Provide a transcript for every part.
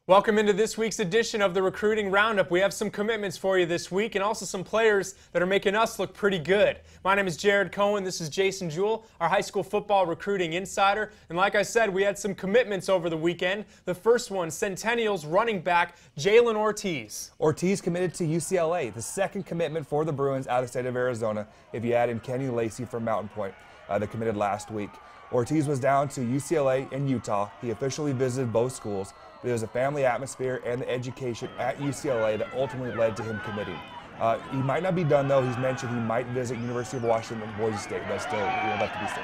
Welcome into this week's edition of the Recruiting Roundup. We have some commitments for you this week and also some players that are making us look pretty good. My name is Jared Cohen. This is Jason Jewell, our high school football recruiting insider. And like I said, we had some commitments over the weekend. The first one, Centennial's running back, Jalen Ortiz. Ortiz committed to UCLA, the second commitment for the Bruins out of the state of Arizona, if you add in Kenny Lacey from Mountain Point that committed last week. Ortiz was down to UCLA and Utah. He officially visited both schools. But it was a family atmosphere and the education at UCLA that ultimately led to him committing. He might not be done, though. He's mentioned he might visit University of Washington and Boise State. That's still left to be seen.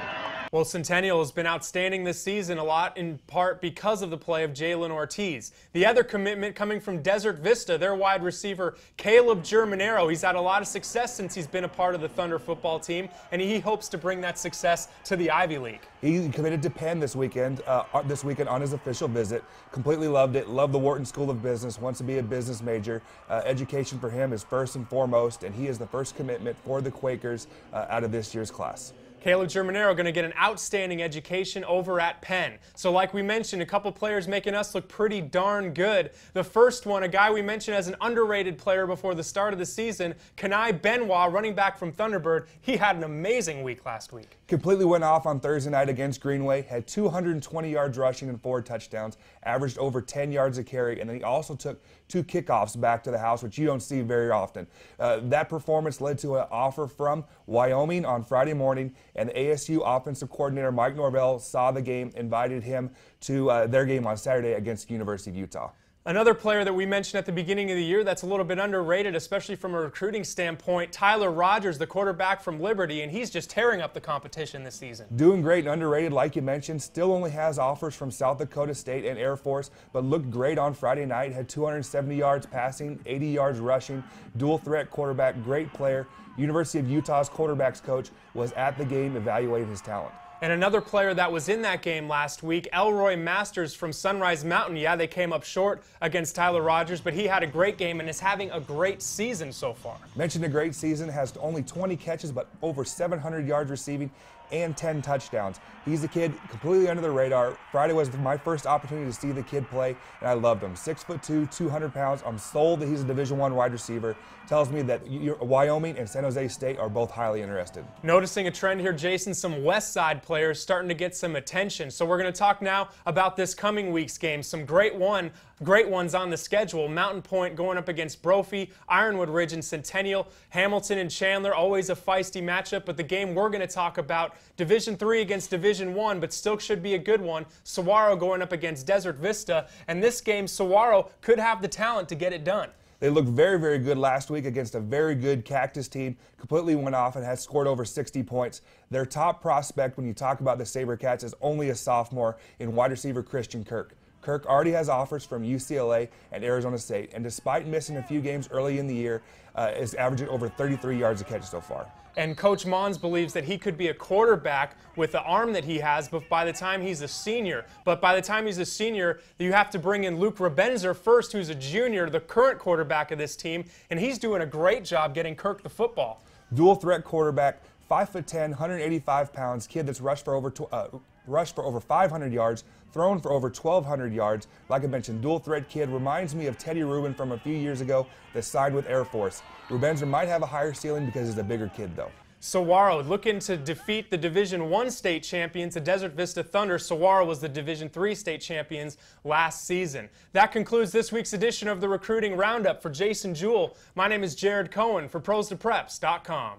Well, Centennial has been outstanding this season, a lot in part because of the play of Jalen Ortiz. The other commitment coming from Desert Vista, their wide receiver, Caleb Germano. He's had a lot of success since he's been a part of the Thunder football team, and he hopes to bring that success to the Ivy League. He committed to Penn this weekend on his official visit. Completely loved it. Loved the Wharton School of Business. Wants to be a business major. Education for him is first and foremost, and he is the first commitment for the Quakers out of this year's class. Caleb Germano going to get an outstanding education over at Penn. So like we mentioned, a couple players making us look pretty darn good. The first one, a guy we mentioned as an underrated player before the start of the season, Kenai Benoit, running back from Thunderbird. He had an amazing week last week. Completely went off on Thursday night against Greenway, had 220 yards rushing and 4 touchdowns, averaged over 10 yards a carry, and then he also took 2 kickoffs back to the house, which you don't see very often. That performance led to an offer from Wyoming on Friday morning, and the ASU offensive coordinator Mike Norvell saw the game, invited him to their game on Saturday against the University of Utah. Another player that we mentioned at the beginning of the year that's a little bit underrated, especially from a recruiting standpoint, Tyler Rogers, the quarterback from Liberty, and he's just tearing up the competition this season. Doing great and underrated, like you mentioned. Still only has offers from South Dakota State and Air Force, but looked great on Friday night. Had 270 yards passing, 80 yards rushing, dual threat quarterback, great player. University of Utah's quarterbacks coach was at the game evaluating his talent. And another player that was in that game last week, Elroy Masters from Sunrise Mountain. Yeah, they came up short against Tyler Rogers, but he had a great game and is having a great season so far. Mentioned a great season, has only 20 catches, but over 700 yards receiving and 10 touchdowns. He's a kid completely under the radar. Friday was my first opportunity to see the kid play, and I loved him. 6'2", 200 pounds. I'm sold that he's a Division I wide receiver. Tells me that Wyoming and San Jose State are both highly interested. Noticing a trend here, Jason, some West Side players starting to get some attention. So we're going to talk now about this coming week's game. Some great ones on the schedule. Mountain Point going up against Brophy, Ironwood Ridge and Centennial, Hamilton and Chandler, always a feisty matchup. But the game we're going to talk about, Division III against Division I, but still should be a good one. Saguaro going up against Desert Vista. And this game, Saguaro could have the talent to get it done. They looked very, very good last week against a very good Cactus team. Completely went off and has scored over 60 points. Their top prospect, when you talk about the SaberCats, is only a sophomore in wide receiver Christian Kirk. Kirk already has offers from UCLA and Arizona State, and despite missing a few games early in the year, is averaging over 33 yards a catch so far. And Coach Mons believes that he could be a quarterback with the arm that he has, but by the time he's a senior. But by the time he's a senior, you have to bring in Luke Rebenzer first, who's a junior, the current quarterback of this team, and he's doing a great job getting Kirk the football. Dual threat quarterback, 5'10", 185 pounds, kid that's rushed for over 500 yards, thrown for over 1,200 yards. Like I mentioned, dual threat kid, reminds me of Teddy Rubin from a few years ago that signed with Air Force. Rubenzer might have a higher ceiling because he's a bigger kid, though. Saguaro looking to defeat the Division I state champions, the Desert Vista Thunder. Saguaro was the Division III state champions last season. That concludes this week's edition of the Recruiting Roundup. For Jason Jewell, my name is Jared Cohen for ProsToPreps.com.